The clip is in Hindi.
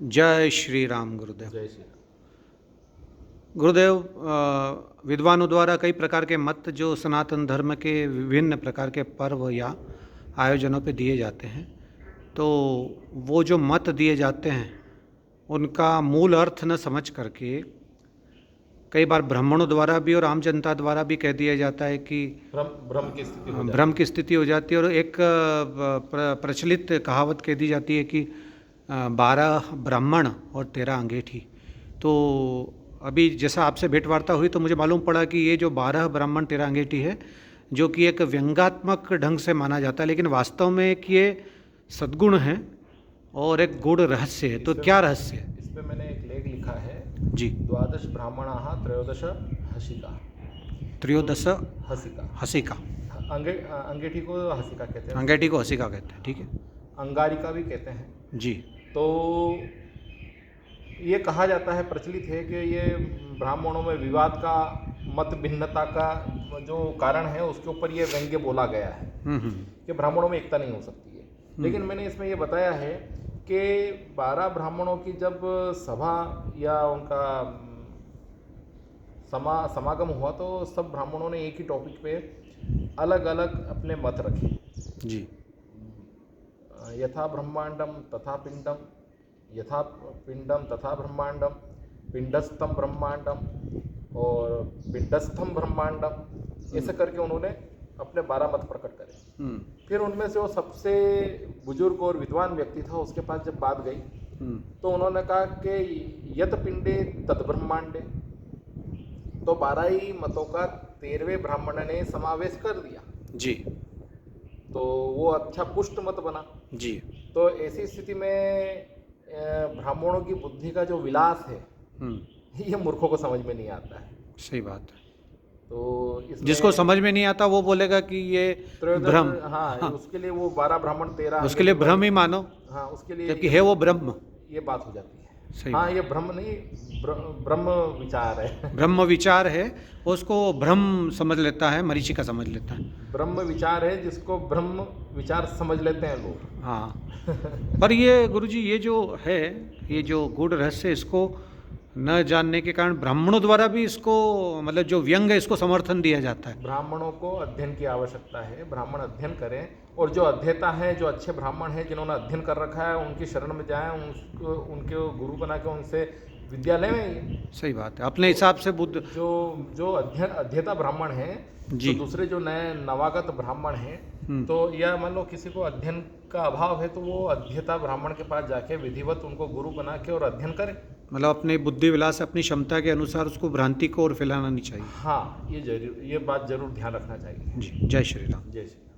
जय श्री राम गुरुदेव। जय श्री राम। गुरुदेव, विद्वानों द्वारा कई प्रकार के मत जो सनातन धर्म के विभिन्न प्रकार के पर्व या आयोजनों पे दिए जाते हैं, तो वो जो मत दिए जाते हैं उनका मूल अर्थ न समझ करके कई बार ब्राह्मणों द्वारा भी और आम जनता द्वारा भी कह दिया जाता है कि भ्रम की स्थिति हो जाती है। और एक प्रचलित कहावत कह दी जाती है कि 12 ब्राह्मण और 13 अंगेठी। तो अभी जैसा आपसे भेंट वार्ता हुई तो मुझे मालूम पड़ा कि ये जो 12 ब्राह्मण 13 अंगेठी है, जो कि एक व्यंग्यात्मक ढंग से माना जाता है, लेकिन वास्तव में एक ये सद्गुण है और एक गूढ़ रहस्य है। तो क्या रहस्य है? इस पे मैंने एक लेख लिखा है जी। 12 ब्राह्मणाः 13 हसिका। 13 हसिका। हसिका। अंगेठी को हसिका कहते हैं। अंगेठी को हसिका कहते हैं, ठीक है। अंगारिका भी कहते हैं जी। तो ये कहा जाता है, प्रचलित है कि ये ब्राह्मणों में विवाद का, मत भिन्नता का जो कारण है उसके ऊपर ये व्यंग्य बोला गया है कि ब्राह्मणों में एकता नहीं हो सकती है। लेकिन मैंने इसमें ये बताया है कि 12 ब्राह्मणों की जब सभा या उनका समागम हुआ तो सब ब्राह्मणों ने एक ही टॉपिक पे अलग अलग अपने मत रखे। जी। यथा ब्रह्मांडम तथा पिंडम, यथा पिंडम तथा ब्रह्मांडम, पिंडस्थम ब्रह्मांडम और पिंडस्थम ब्रह्मांडम, ऐसे करके उन्होंने अपने 12 मत प्रकट करे। फिर उनमें से वो सबसे बुजुर्ग और विद्वान व्यक्ति था, उसके पास जब बात गई तो उन्होंने कहा कि यत पिंडे तद ब्रह्मांडे। तो 12 ही मतों का 13वें ब्राह्मण ने समावेश कर दिया। जी। तो वो अच्छा पुष्ट मत बना। जी। तो ऐसी स्थिति में ब्राह्मणों की बुद्धि का जो विलास है ये मूर्खों को समझ में नहीं आता है। सही बात है। तो जिसको समझ में नहीं आता वो बोलेगा कि ये भ्रम। हाँ, उसके लिए वो 12 ब्राह्मण 13 उसके लिए भ्रम ही मानो। हाँ, उसके लिए जबकि है वो ब्रह्म। ये बात हो जाती है। सही हाँ, ये भ्रम नहीं, ब्रह्म विचार है। ब्रह्म विचार है, उसको भ्रम समझ लेता है, मरीचिका समझ लेता है। ब्रह्म विचार है जिसको ब्रह्म विचार समझ लेते हैं लोग। हाँ। पर ये गुरुजी, ये जो है, ये जो गूढ़ रहस्य, इसको न जानने के कारण ब्राह्मणों द्वारा भी इसको, मतलब जो व्यंग है, इसको समर्थन दिया जाता है। ब्राह्मणों को अध्ययन की आवश्यकता है, ब्राह्मण अध्ययन करें और जो अध्येता हैं, जो अच्छे ब्राह्मण हैं जिन्होंने अध्ययन कर रखा है, उनकी शरण में जाएं, उनके गुरु बना के उनसे विद्यालय में। सही बात है। अपने हिसाब से बुद्ध जो अध्येता ब्राह्मण हैं, तो दूसरे जो नए नवागत ब्राह्मण हैं, तो या मान लो किसी को अध्ययन का अभाव है तो वो अध्येता ब्राह्मण के पास जाके विधिवत उनको गुरु बना के और अध्ययन करे। मतलब अपने बुद्धि विलास, अपनी क्षमता के अनुसार उसको भ्रांति को और फैलाना नहीं चाहिए। हाँ, ये बात जरूर ध्यान रखना चाहिए। जी। जय श्री राम। जय श्री राम।